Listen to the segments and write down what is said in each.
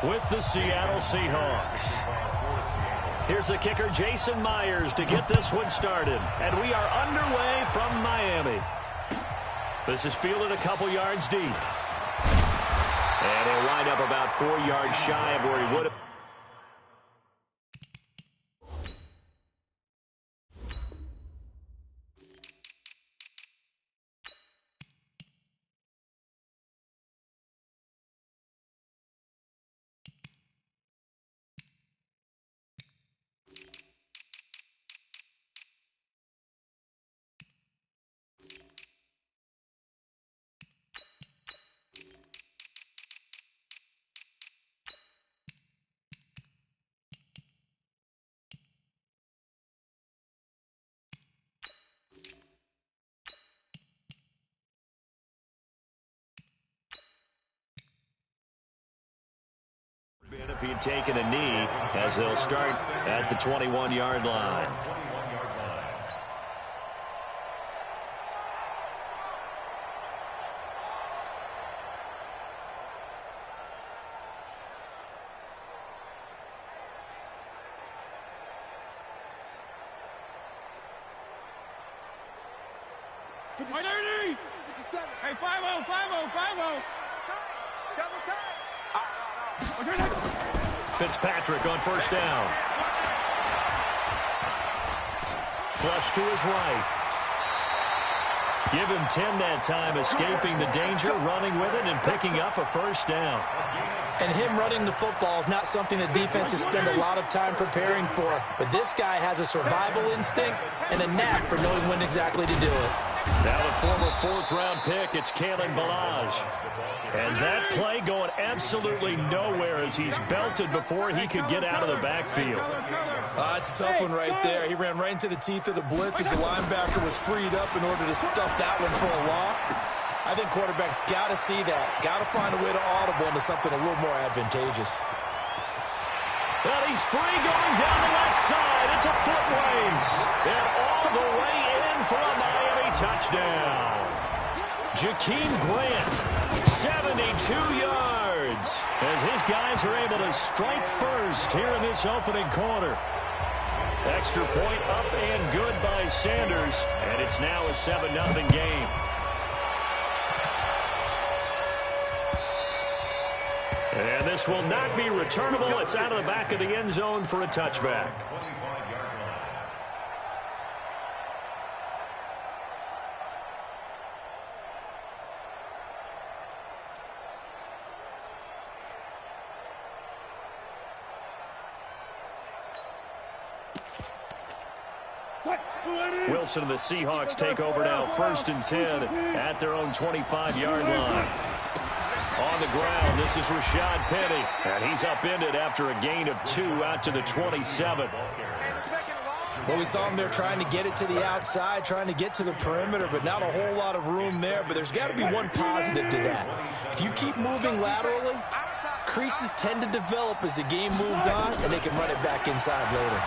with the Seattle Seahawks. Here's the kicker, Jason Myers, to get this one started. And we are underway from Miami. This is fielded a couple yards deep. And he'll wind up about 4 yards shy of where he would have. If he'd taken a knee, as they'll start at the 21-yard line. Hey, 5-0, 5-0, 5-0. Double time. Fitzpatrick on first down. Flush to his right. Give him 10 that time, escaping the danger, running with it, and picking up a first down. And him running the football is not something that defenses spend a lot of time preparing for. But this guy has a survival instinct and a knack for knowing when exactly to do it. Now the former fourth-round pick, it's Kalen Ballage. And that play going absolutely nowhere as he's belted before he could get out of the backfield. It's a tough one right there. He ran right into the teeth of the blitz as the linebacker was freed up in order to stuff that one for a loss. I think quarterbacks got to see that. Got to find a way to audible into something a little more advantageous. Well, he's free going down the left side. It's a foot race. And all the way in for a Miami touchdown. Jakeem Grant, 72 yards. As his guys are able to strike first here in this opening quarter. Extra point up and good by Sanders. And it's now a 7-0 game. And this will not be returnable. It's out of the back of the end zone for a touchback. Wilson and the Seahawks take over now, 1st and 10 at their own 25-yard line. On the ground, this is Rashad Penny, and he's upended after a gain of 2 out to the 27. Well, we saw him there trying to get it to the outside, trying to get to the perimeter, but not a whole lot of room there. But there's got to be one positive to that. If you keep moving laterally, creases tend to develop as the game moves on, and they can run it back inside later.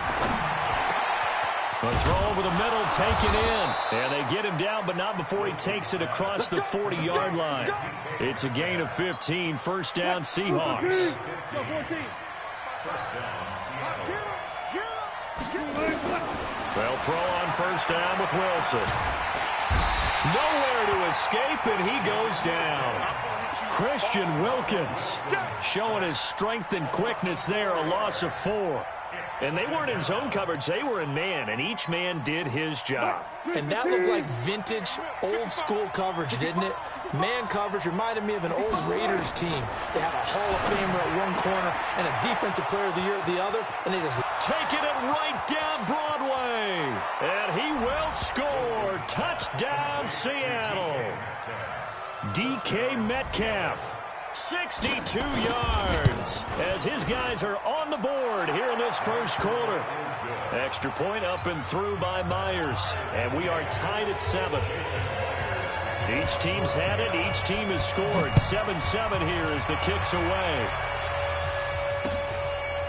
A throw over the middle, taken in. And they get him down, but not before he takes it across the 40-yard line. It's a gain of 15, 1st down Seahawks. They'll throw on 1st down with Wilson. Nowhere to escape, and he goes down. Christian Wilkins showing his strength and quickness there, a loss of 4. And they weren't in zone coverage, they were in man, and each man did his job. And that looked like vintage, old-school coverage, didn't it? Man coverage reminded me of an old Raiders team. They had a Hall of Famer at one corner and a Defensive Player of the Year at the other, and they just taking it right down Broadway. And he will score. Touchdown, Seattle. DK Metcalf. 62 yards as his guys are on the board here in this first quarter. Extra point up and through by Myers. And we are tied at 7. Each team's had it. Each team has scored. 7-7 here as the kick's away.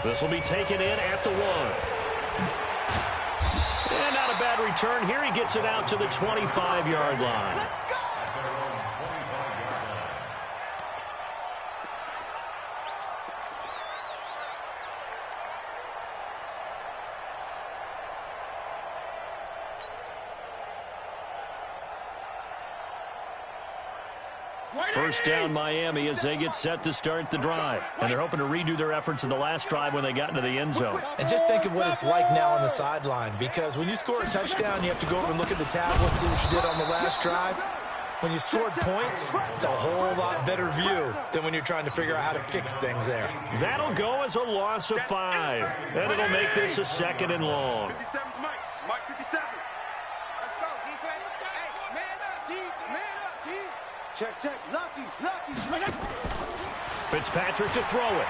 This will be taken in at the 1. And not a bad return here. He gets it out to the 25-yard line. First down Miami as they get set to start the drive. And they're hoping to redo their efforts in the last drive when they got into the end zone. And just think of what it's like now on the sideline, because when you score a touchdown, you have to go over and look at the tablet, see what you did on the last drive. When you scored points, it's a whole lot better view than when you're trying to figure out how to fix things there. That'll go as a loss of 5. And it'll make this a 2nd and long. 57 Mike 57. Let's go, defense. Hey, man up, D. Man up, D. Check. Lucky. Fitzpatrick to throw it.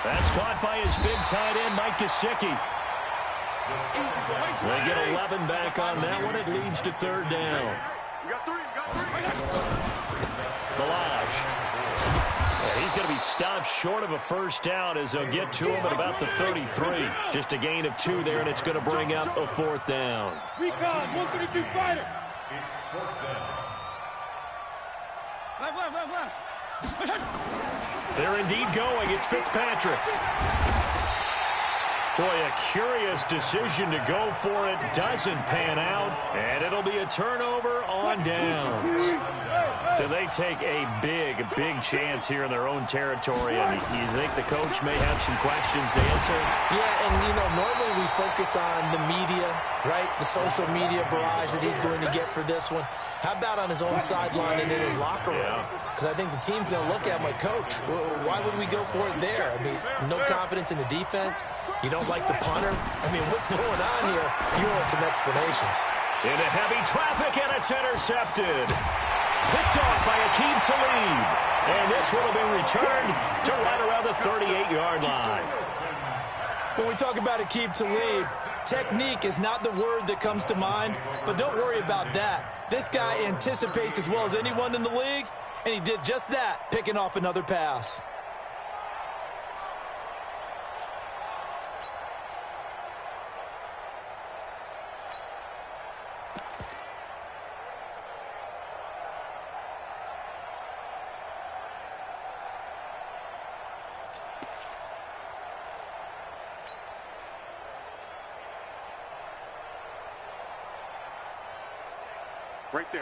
That's caught by his big tight end, Mike Gesicki. They get 11 back on that one. It leads to 3rd down. We got three. Balaj. And he's going to be stopped short of a first down as they'll get to him at about the 33. Just a gain of 2 there, and it's going to bring up a 4th down. Recon, 132 fighter. Left. They're indeed going. It's Fitzpatrick. Boy, a curious decision to go for it. Doesn't pan out, and it'll be a turnover on downs. So they take a big chance here in their own territory, and you think the coach may have some questions to answer? Yeah, and, normally we focus on the media, right? The social media barrage that he's going to get for this one. How about on his own sideline and in his locker room? Because I think the team's going to look at him like, Coach, why would we go for it there? I mean, no confidence in the defense. You don't like the punter. I mean, what's going on here? You owe us some explanations. Into heavy traffic, and it's intercepted. Picked off by Aqib Talib. And this will have been returned to right around the 38-yard line. When we talk about Aqib Talib, technique is not the word that comes to mind, but don't worry about that. This guy anticipates as well as anyone in the league, and he did just that, picking off another pass.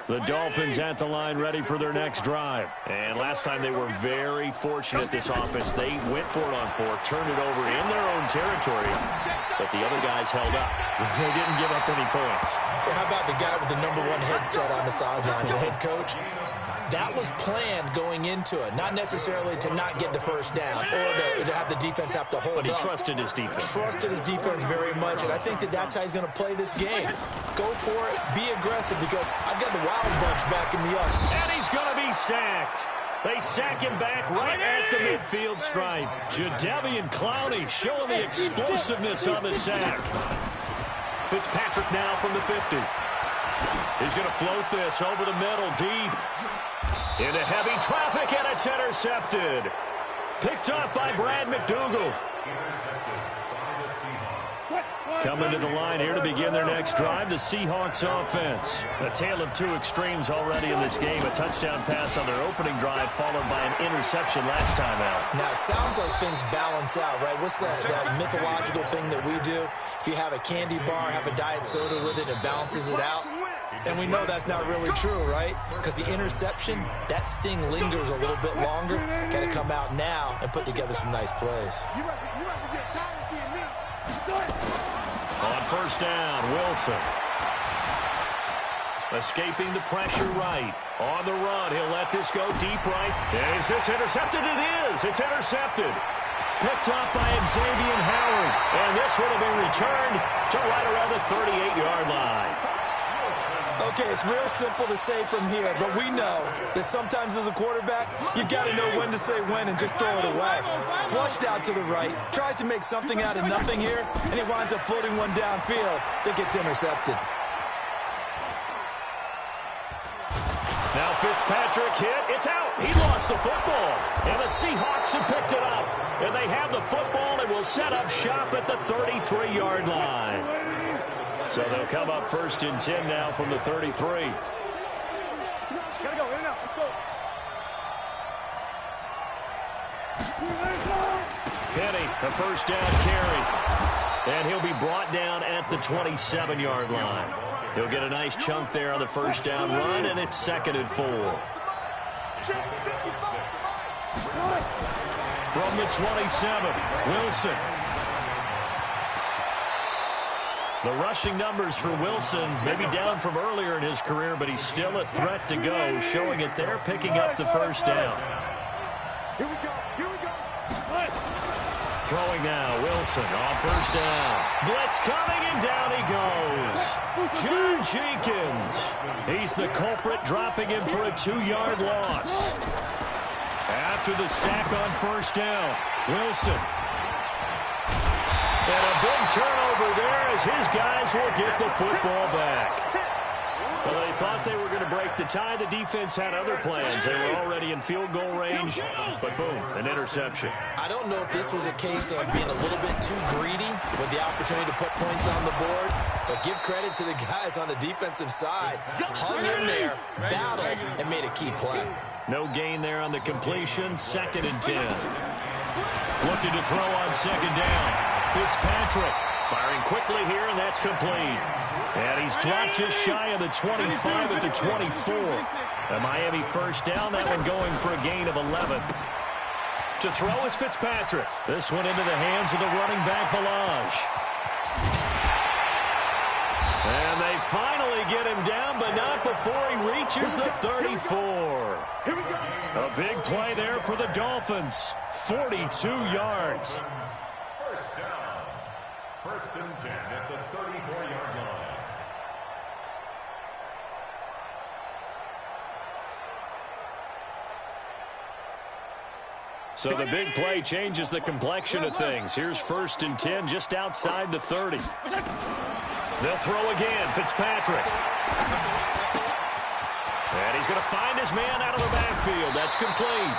The Dolphins at the line ready for their next drive. And last time they were very fortunate, this offense. They went for it on 4, turned it over in their own territory, but the other guys held up. They didn't give up any points. So how about the guy with the #1 headset on the sidelines, the head coach? That was planned going into it, not necessarily to not get the first down or to have the defense have to hold up. But he trusted his defense. Trusted his defense very much, and I think that's how he's going to play this game. Go for it, be aggressive, because I've got the Wild Bunch backing me up. And he's going to be sacked. They sack him back right at the midfield stripe. Jadeveon Clowney showing the explosiveness on the sack. Fitzpatrick now from the 50. He's going to float this over the middle, deep. Into heavy traffic, and it's intercepted. Picked off by Brad McDougal. Coming to the line here to begin their next drive, the Seahawks offense. A tale of 2 extremes already in this game. A touchdown pass on their opening drive, followed by an interception last time out. Now, it sounds like things balance out, right? What's that mythological thing that we do? If you have a candy bar, have a diet soda with it, it balances it out. And we know that's not really true, right? Because the interception, that sting lingers a little bit longer. Got to come out now and put together some nice plays. On first down, Wilson. Escaping the pressure right. On the run, he'll let this go deep right. Is this intercepted? It is. It's intercepted. Picked up by Xavier Howard. And this would have been returned to right around the 38-yard line. Okay, it's real simple to say from here, but we know that sometimes as a quarterback, you've got to know when to say when and just throw it away. Flushed out to the right, tries to make something out of nothing here, and he winds up floating one downfield that gets intercepted. Now Fitzpatrick hit. It's out. He lost the football. And the Seahawks have picked it up. And they have the football and will set up shop at the 33-yard line. So they'll come up first and 10 now from the 33. Gotta go, in and out, let's go. Penny, the first down carry. And he'll be brought down at the 27-yard line. He'll get a nice chunk there on the first down run, and it's 2nd and 4. From the 27, Wilson. The rushing numbers for Wilson, maybe down from earlier in his career, but he's still a threat to go, showing it there, picking up the first down. Here we go. Here we go. Throwing now, Wilson on first down. Blitz coming, and down he goes. John Jenkins. He's the culprit, dropping him for a 2-yard loss. After the sack on first down, Wilson. And a big turnover there as his guys will get the football back. Well, they thought they were going to break the tie. The defense had other plans. They were already in field goal range, but boom, an interception. I don't know if this was a case of being a little bit too greedy with the opportunity to put points on the board, but give credit to the guys on the defensive side. Hung in there, battled, and made a key play. No gain there on the completion, 2nd and 10. Looking to throw on 2nd down. Fitzpatrick firing quickly here, and that's complete. And he's dropped just shy of the 25 at the 24. A Miami first down, that one going for a gain of 11. To throw is Fitzpatrick. This one into the hands of the running back, Balaj. And they finally get him down, but not before he reaches the 34. A big play there for the Dolphins. 42 yards. First down. 1st and 10 at the 34-yard line. So the big play changes the complexion of things. Here's 1st and 10 just outside the 30. They'll throw again. Fitzpatrick. And he's going to find his man out of the backfield. That's complete.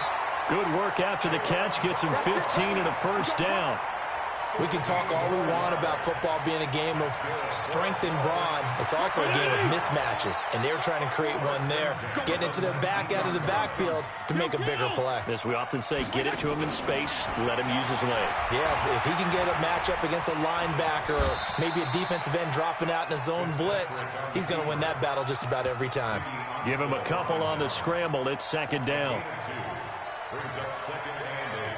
Good work after the catch. Gets him 15 and a first down. We can talk all we want about football being a game of strength and brawn. It's also a game of mismatches, and they're trying to create one there, getting it to their back out of the backfield to make a bigger play. As we often say, get it to him in space, let him use his leg. Yeah, if he can get a matchup against a linebacker or maybe a defensive end dropping out in a zone blitz, he's going to win that battle just about every time. Give him a couple on the scramble. It's 2nd down. Brings up 2nd and 8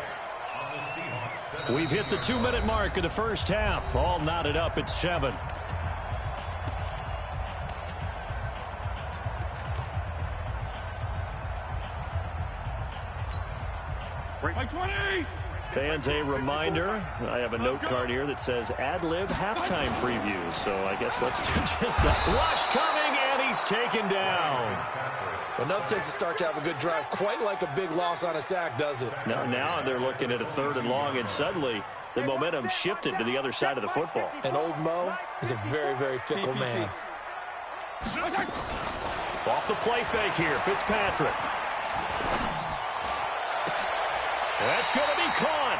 on the Seahawks. We've hit the 2-minute mark of the first half. All knotted up at 7. Break 20. Fans, a reminder, I have a note card here that says ad-lib halftime previews, so I guess let's do just that. Rush coming, and he's taken down. Well, nothing takes a start to have a good drive, quite like a big loss on a sack, does it? Now they're looking at a 3rd and long, and suddenly the momentum shifted to the other side of the football. And old Mo is a very, very fickle man. Off the play fake here, Fitzpatrick. That's going to be caught.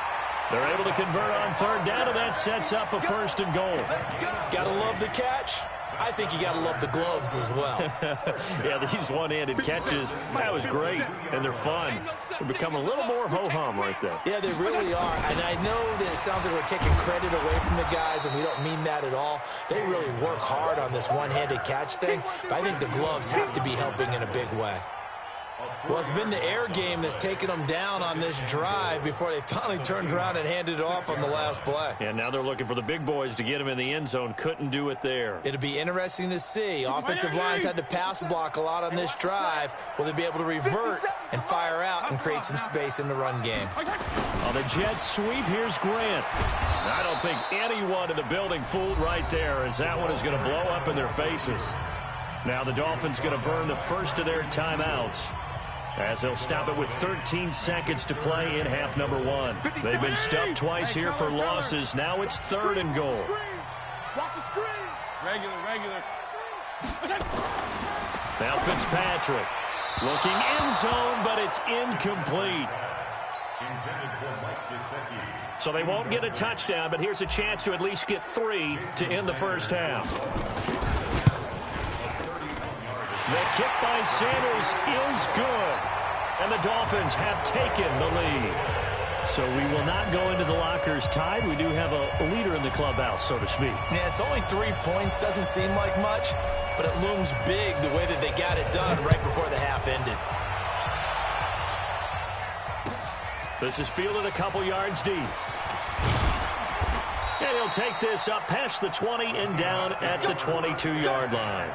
They're able to convert on 3rd down, and that sets up a 1st and goal. Gotta love the catch. I think you gotta love the gloves as well. Yeah, these one-handed catches, that was great, and they're fun. They become a little more ho-hum right there. Yeah, they really are, and I know that it sounds like we're taking credit away from the guys, and we don't mean that at all. They really work hard on this one-handed catch thing, but I think the gloves have to be helping in a big way. Well, it's been the air game that's taken them down on this drive before they finally turned around and handed it off on the last play. And now they're looking for the big boys to get him in the end zone. Couldn't do it there. It'll be interesting to see. Offensive lines had to pass block a lot on this drive. Will they be able to revert and fire out and create some space in the run game? On the Jets sweep, here's Grant. I don't think anyone in the building fooled right there, as that one is going to blow up in their faces. Now the Dolphins going to burn the first of their timeouts, as they'll stop it with 13 seconds to play in half number 1. They've been stuffed twice here for losses. Now it's 3rd and goal. Watch the screen. Regular. Now Fitzpatrick looking end zone, but it's incomplete. So they won't get a touchdown, but here's a chance to at least get 3 to end the first half. The kick by Sanders is good, and the Dolphins have taken the lead. So we will not go into the lockers tied. We do have a leader in the clubhouse, so to speak. Yeah, it's only 3 points. Doesn't seem like much, but it looms big the way that they got it done right before the half ended. This is fielded a couple yards deep. And he'll take this up past the 20 and down at the 22-yard line.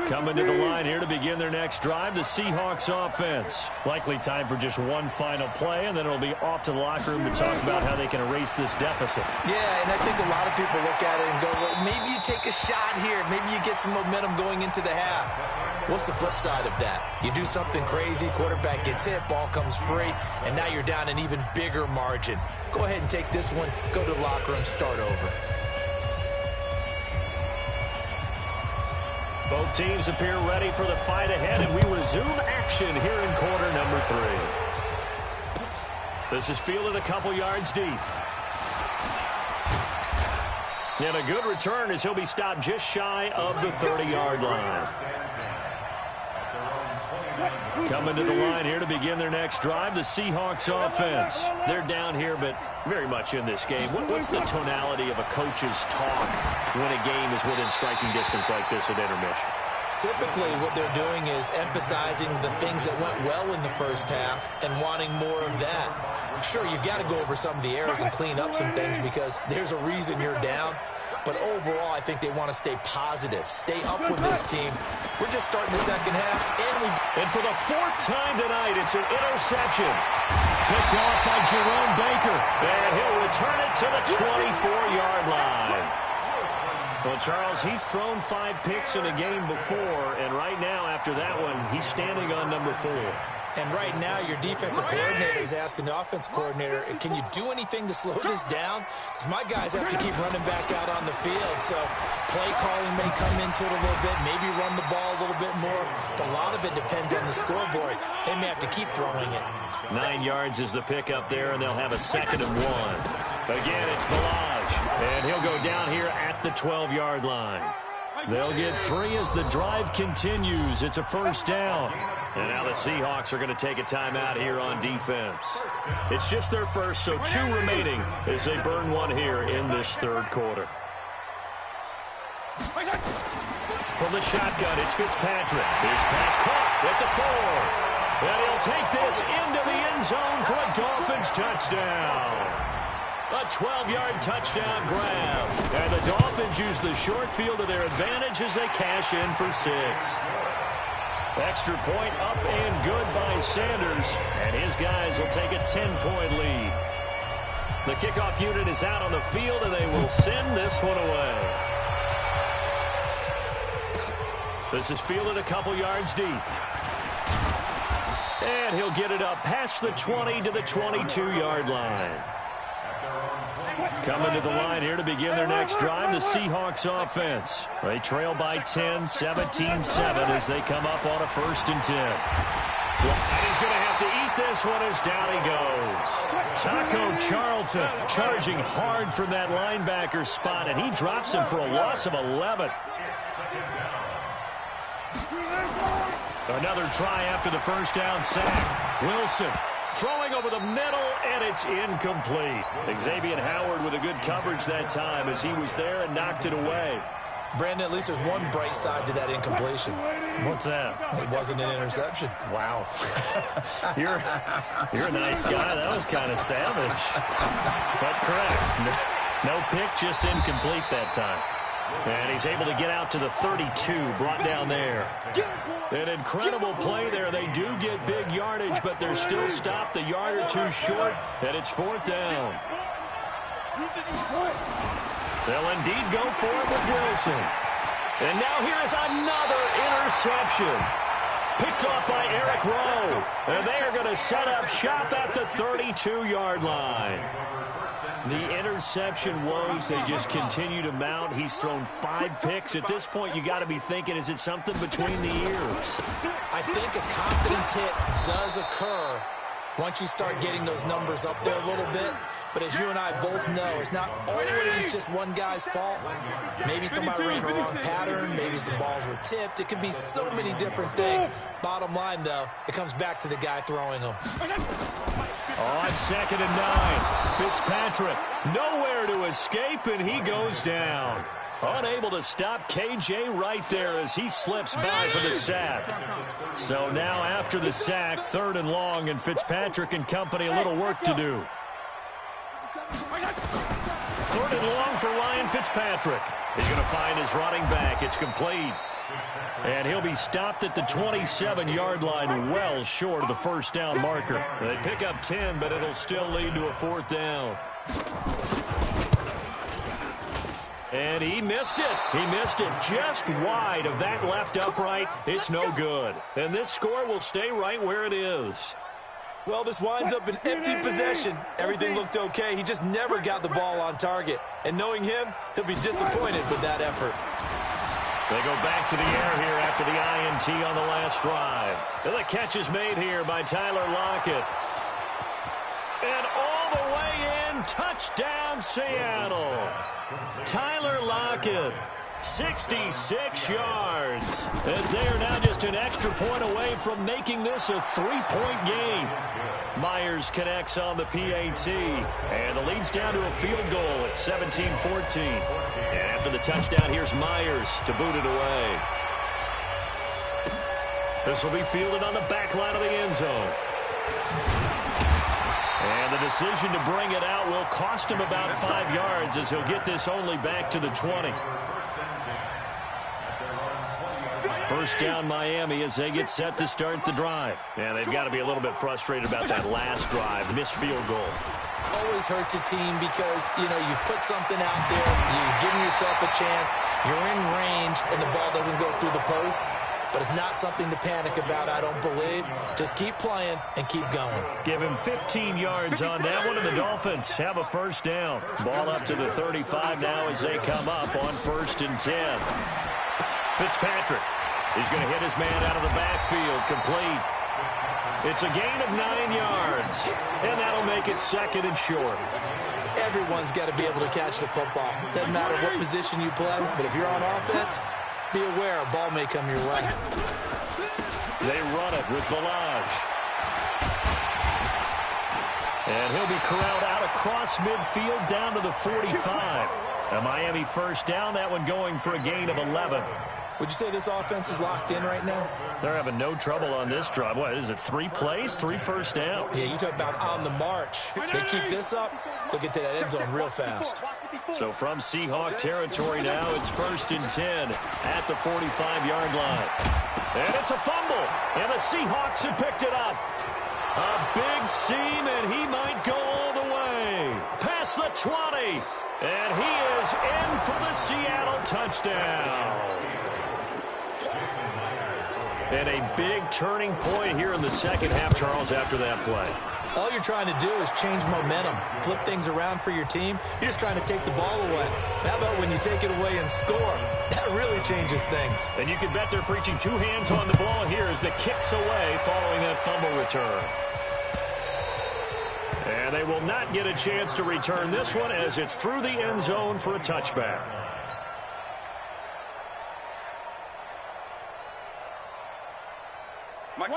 Coming to the line here to begin their next drive, the Seahawks offense. Likely time for just one final play, and then it'll be off to the locker room to talk about how they can erase this deficit. Yeah, and I think a lot of people look at it and go, well, maybe you take a shot here. Maybe you get some momentum going into the half. What's the flip side of that? You do something crazy, quarterback gets hit, ball comes free, and now you're down an even bigger margin. Go ahead and take this one, go to the locker room, start over. Both teams appear ready for the fight ahead, and we resume action here in quarter number 3. This is fielded a couple yards deep. And a good return as he'll be stopped just shy of the 30-yard line. Coming to the line here to begin their next drive, the Seahawks offense. They're down here, but very much in this game. What's the tonality of a coach's talk when a game is within striking distance like this at intermission? Typically, what they're doing is emphasizing the things that went well in the first half and wanting more of that. Sure, you've got to go over some of the errors and clean up some things because there's a reason you're down. But overall, I think they want to stay positive, stay up with this team. We're just starting the second half, and for the 4th time tonight, it's an interception. Picked off by Jerome Baker, and he'll return it to the 24-yard line. Well, Charles, he's thrown 5 picks in a game before, and right now, after that one, he's standing on number 4. And right now, your defensive coordinator is asking the offensive coordinator, can you do anything to slow this down? Because my guys have to keep running back out on the field. So play calling may come into it a little bit, maybe run the ball a little bit more. But a lot of it depends on the scoreboard. They may have to keep throwing it. 9 yards is the pick up there, and they'll have a 2nd and 1. Again, it's Balaj, and he'll go down here at the 12-yard line. They'll get 3 as the drive continues. It's a 1st down. And now the Seahawks are going to take a timeout here on defense. It's just their first, so 2 remaining as they burn 1 here in this 3rd quarter. From the shotgun, it's Fitzpatrick. His pass caught at the 4. And he'll take this into the end zone for a Dolphins touchdown. A 12-yard touchdown grab. And the Dolphins use the short field to their advantage as they cash in for 6. Extra point up and good by Sanders. And his guys will take a 10-point lead. The kickoff unit is out on the field, and they will send this one away. This is fielded a couple yards deep. And he'll get it up past the 20 to the 22-yard line. Coming to the line here to begin their next drive, the Seahawks offense. They trail by 10, 17-7 as they come up on a 1st and 10. And he's going to have to eat this one as down he goes. Taco Charlton charging hard from that linebacker spot, and he drops him for a loss of 11. Another try after the 1st down sack. Wilson throwing over the middle, and it's incomplete. Xavier Howard with a good coverage that time as he was there and knocked it away. Brandon, at least there's one bright side to that incompletion. What's that? It wasn't an interception. Wow. You're a nice guy. That was kind of savage. But correct. No pick, just incomplete that time. And he's able to get out to the 32, brought down there. An incredible play there. They do get big yardage, but they're still stopped a yard or 2 short, and it's 4th down. They'll indeed go for it with Wilson. And now here's another interception. Picked off by Eric Rowe. And they are going to set up shop at the 32-yard line. The interception woes, they just continue to mount. He's thrown 5 picks. At this point, you got to be thinking, is it something between the ears? I think a confidence hit does occur, once you start getting those numbers up there a little bit. But as you and I both know, it's not always just one guy's fault. Maybe somebody ran the wrong pattern. Maybe some balls were tipped. It could be so many different things. Bottom line, though, it comes back to the guy throwing them. On 2nd and 9, Fitzpatrick nowhere to escape, and he goes down. Unable to stop KJ right there as he slips by for the sack. So now after the sack, 3rd and long, and Fitzpatrick and company a little work to do. 3rd and long for Ryan Fitzpatrick. He's going to find his running back. It's complete. And he'll be stopped at the 27-yard line, well short of the first down marker. They pick up 10, but it'll still lead to a 4th down. And he missed it. He missed it just wide of that left upright. It's no good. And this score will stay right where it is. Well, this winds up an empty possession. Everything looked okay. He just never got the ball on target. And knowing him, he'll be disappointed with that effort. They go back to the air here after the INT on the last drive. And the catch is made here by Tyler Lockett. And all the way in, touchdown Seattle. Tyler Lockett, 66 yards. As they are now just an extra point away from making this a 3-point game. Myers connects on the PAT. And the lead's down to a field goal at 17-14. And after the touchdown, here's Myers to boot it away. This will be fielded on the back line of the end zone. And the decision to bring it out will cost him about 5 yards as he'll get this only back to the 20. First down Miami as they get set to start the drive. And they've got to be a little bit frustrated about that last drive, missed field goal. Always hurts a team because, you put something out there, you're giving yourself a chance, you're in range, and the ball doesn't go through the post. But it's not something to panic about, I don't believe. Just keep playing and keep going. Give him 15 yards on that one, and the Dolphins have a first down. Ball up to the 35 now as they come up on 1st and 10. Fitzpatrick. He's going to hit his man out of the backfield, complete. It's a gain of 9 yards, and that'll make it 2nd and short. Everyone's got to be able to catch the football. Doesn't matter what position you play, but if you're on offense, be aware a ball may come your way. They run it with Balaj. And he'll be corralled out across midfield down to the 45. A Miami first down, that one going for a gain of 11. Would you say this offense is locked in right now? They're having no trouble on this drive. What is it, 3 plays, 3 first downs? Yeah, you talk about on the march. They keep this up, they'll get to that end zone real fast. So from Seahawk territory now, it's 1st and 10 at the 45-yard line. And it's a fumble, and the Seahawks have picked it up. A big seam, and he might go all the way. Past the 20, and he is in for the Seattle touchdown. And a big turning point here in the second half, Charles, after that play. All you're trying to do is change momentum, flip things around for your team. You're just trying to take the ball away. How about when you take it away and score? That really changes things. And you can bet they're preaching 2 hands on the ball here as the kick's away following that fumble return. And they will not get a chance to return this one as it's through the end zone for a touchback.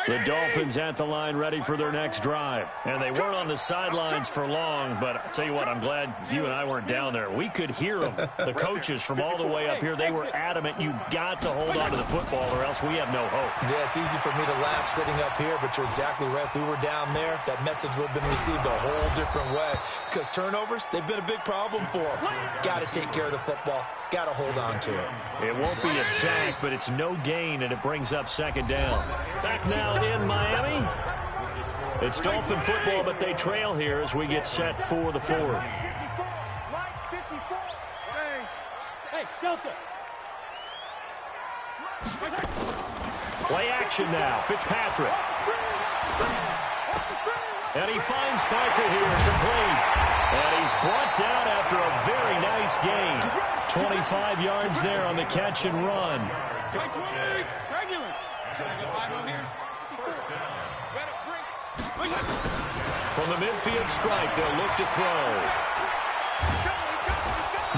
The Dolphins at the line ready for their next drive. And they weren't on the sidelines for long, but I'll tell you what, I'm glad you and I weren't down there. We could hear them. The coaches from all the way up here, they were adamant. You've got to hold on to the football or else we have no hope. Yeah, it's easy for me to laugh sitting up here, but you're exactly right. If we were down there, that message would have been received a whole different way. Because turnovers, they've been a big problem for them. Got to take care of the football. Got to hold on to it. It won't be a sack, but it's no gain, and it brings up 2nd down. Back now in Miami. It's Dolphin football, but they trail here as we get set for the 4th. Hey, Delta. Play action now. Fitzpatrick. And he finds Parker here, complete. And he's brought down after a very nice gain. 25 yards there on the catch and run. From the midfield stripe, they'll look to throw.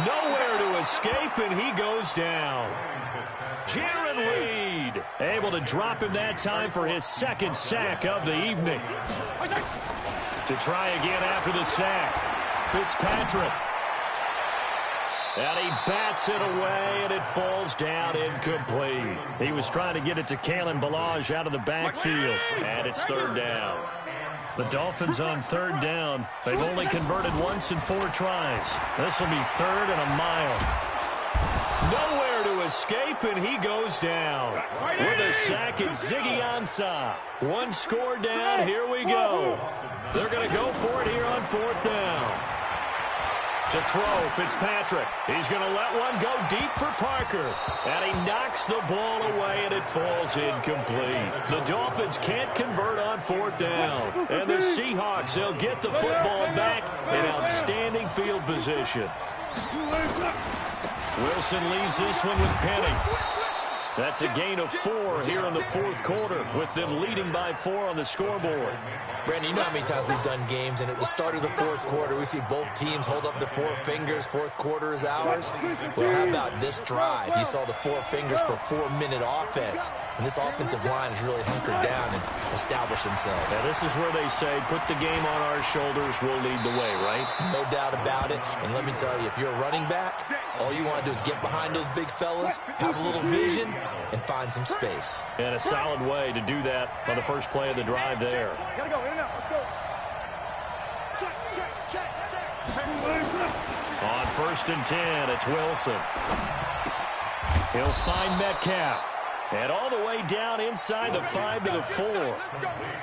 Nowhere to escape, and he goes down. Jaron Reed able to drop him that time for his second sack of the evening. To try again after the sack, Fitzpatrick. And he bats it away, and it falls down incomplete. He was trying to get it to Kalen Ballage out of the backfield, and it's third down. The Dolphins on third down. They've only converted once in 4 tries. This will be third and a mile. Nowhere to escape, and he goes down. With a sack, it's Ziggy Ansah. 1 score down, here we go. They're going to go for it here on 4th down. To throw, Fitzpatrick. He's going to let one go deep for Parker. And he knocks the ball away, and it falls incomplete. The Dolphins can't convert on 4th down. And the Seahawks, they'll get the football back in outstanding field position. Wilson leaves this one with Penny. That's a gain of 4 here in the 4th quarter, with them leading by 4 on the scoreboard. Brandon, you know how many times we've done games, and at the start of the 4th quarter, we see both teams hold up the 4 fingers, 4th quarter is ours. Well, how about this drive? You saw the 4 fingers for 4-minute offense, and this offensive line has really hunkered down and established themselves. Now, this is where they say, put the game on our shoulders, we'll lead the way, right? No doubt about it, and let me tell you, if you're a running back, all you want to do is get behind those big fellas, have a little vision, and find some space. And a solid way to do that on the first play of the drive there. Gotta go, in and out, let's go. Check. On 1st and 10, it's Wilson. He'll find Metcalf. And all the way down inside the 5 to the 4.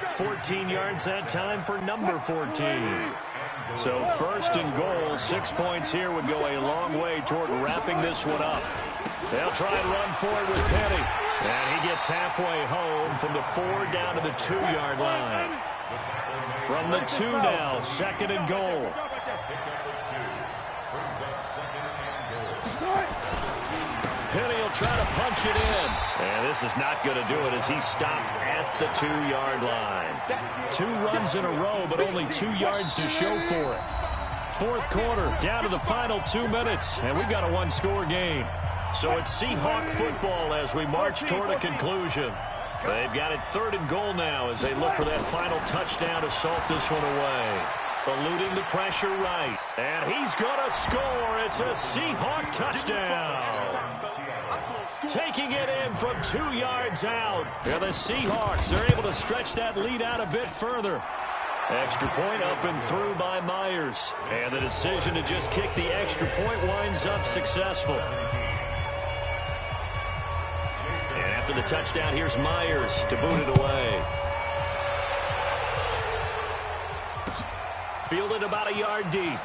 14 yards that time for number 14. So 1st and goal, 6 points here would go a long way toward wrapping this one up. They'll try and run for it with Penny. And he gets halfway home from the 4 down to the 2-yard line. From the 2 now, 2nd and goal. Penny will try to punch it in. And this is not going to do it as he's stopped at the 2-yard line. 2 runs in a row, but only 2 yards to show for it. 4th quarter, down to the final 2 minutes, and we've got a 1-score game. So it's Seahawk football as we march toward a conclusion. They've got it 3rd and goal now as they look for that final touchdown to salt this one away. Eluding the pressure right. And he's going to score. It's a Seahawk touchdown. Taking it in from 2 yards out. And the Seahawks are able to stretch that lead out a bit further. Extra point up and through by Myers. And the decision to just kick the extra point winds up successful. And after the touchdown, here's Myers to boot it away. Fielded about a yard deep.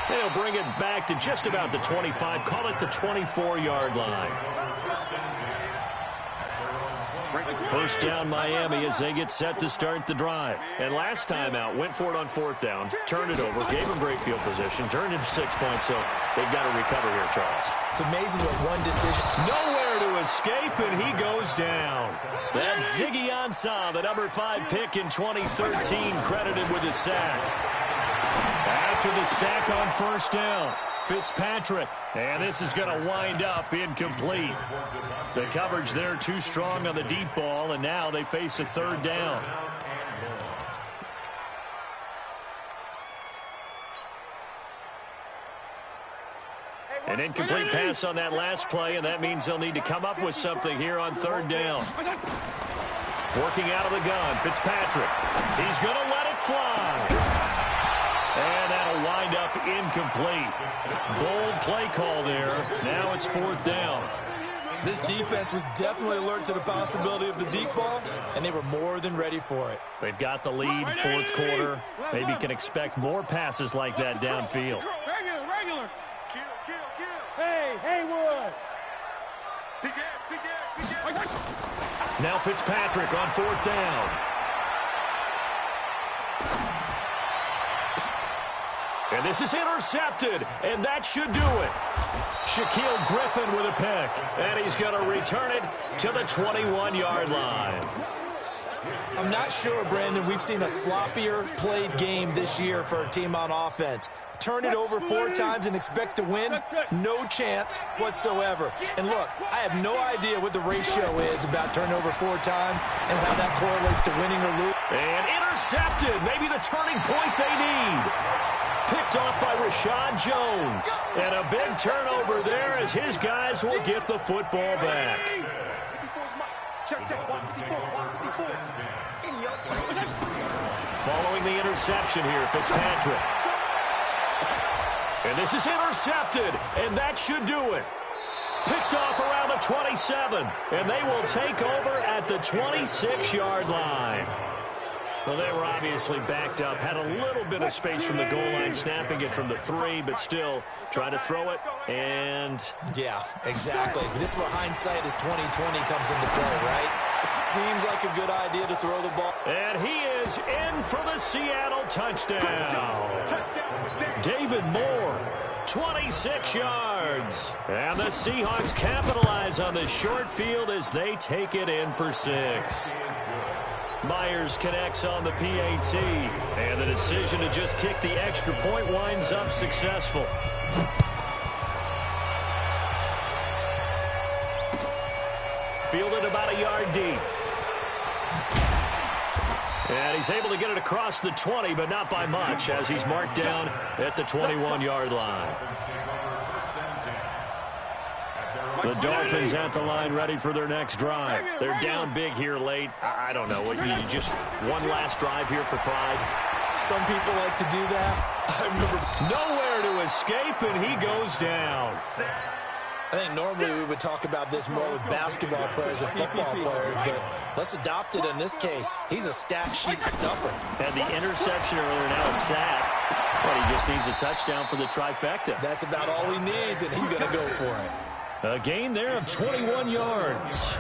They'll bring it back to just about the 25. Call it the 24-yard line. 1st down Miami as they get set to start the drive. And last time out, went for it on 4th down, turned it over, gave them great field position, turned into 6 points, so they've got to recover here, Charles. It's amazing what one decision. Nowhere to escape, and he goes down. That's Ziggy Ansah, the number 5 pick in 2013, credited with a sack. After the sack on 1st down, Fitzpatrick, and this is going to wind up incomplete. The coverage there too strong on the deep ball, and now they face a 3rd down. An incomplete pass on that last play, and that means they'll need to come up with something here on 3rd down. Working out of the gun, Fitzpatrick. He's going to let it fly. And that'll wind up incomplete. Bold play call there. Now it's 4th down. This defense was definitely alert to the possibility of the deep ball, and they were more than ready for it. They've got the lead, 4th quarter. Maybe can expect more passes like that downfield. Regular. Kill. Hey, Haywood. Now Fitzpatrick on 4th down. And this is intercepted, and that should do it. Shaquille Griffin with a pick, and he's going to return it to the 21-yard line. I'm not sure, Brandon, we've seen a sloppier played game this year for a team on offense. Turn it over 4 times and expect to win? No chance whatsoever. And look, I have no idea what the ratio is about turnover 4 times and how that correlates to winning or losing. And intercepted. Maybe the turning point they need. Picked off by Rashad Jones. And a big turnover there as his guys will get the football back. Following the interception here, Fitzpatrick. And this is intercepted, and that should do it. Picked off around the 27, and they will take over at the 26-yard line. Well, they were obviously backed up, had a little bit of space from the goal line, snapping it from the 3, but still trying to throw it, and... Yeah, exactly. This is where hindsight is 20/20 comes into play, right? Seems like a good idea to throw the ball. And he is in for the Seattle touchdown. David Moore, 26 yards. And the Seahawks capitalize on the short field as they take it in for 6. Myers connects on the PAT, and the decision to just kick the extra point winds up successful. Fielded about a yard deep. And he's able to get it across the 20, but not by much, as he's marked down at the 21-yard line. The Dolphins at the line ready for their next drive. They're down big here late. I don't know. You just one last drive here for pride. Some people like to do that. I remember nowhere to escape, and he goes down. I think normally we would talk about this more with basketball players and football players, but let's adopt it in this case. He's a stat sheet stuffer. And the interception earlier, now a sack. But he just needs a touchdown for the trifecta. That's about all he needs, and he's going to go for it. A gain there of 21 yards.